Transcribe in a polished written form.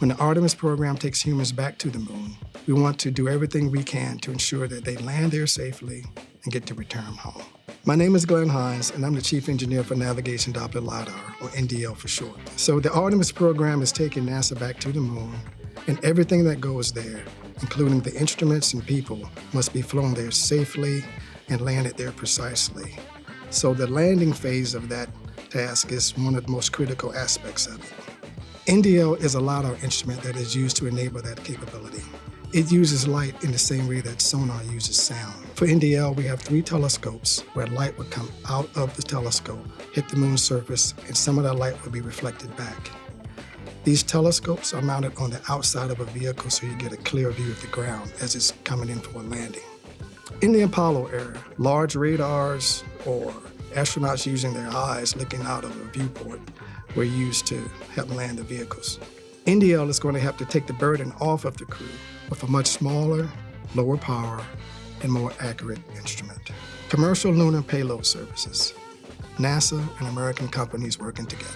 When the Artemis program takes humans back to the moon, we want to do everything we can to ensure that they land there safely and get to return home. My name is Hines, and I'm the Chief Engineer for Navigation Doppler Lidar, or NDL for short. So the Artemis program is taking NASA back to the moon, and everything that goes there, including the instruments and people, must be flown there safely and landed there precisely. So the landing phase of that task is one of the most critical aspects of it. NDL is a LiDAR instrument that is used to enable that capability. It uses light in the same way that sonar uses sound. For NDL, we have 3 telescopes where light would come out of the telescope, hit the moon's surface, and some of that light would be reflected back. These telescopes are mounted on the outside of a vehicle so you get a clear view of the ground as it's coming in for a landing. In the Apollo era, large radars or astronauts using their eyes looking out of a viewport were used to help land the vehicles. NDL is going to have to take the burden off of the crew with a much smaller, lower power, and more accurate instrument. Commercial lunar payload services. NASA and American companies working together.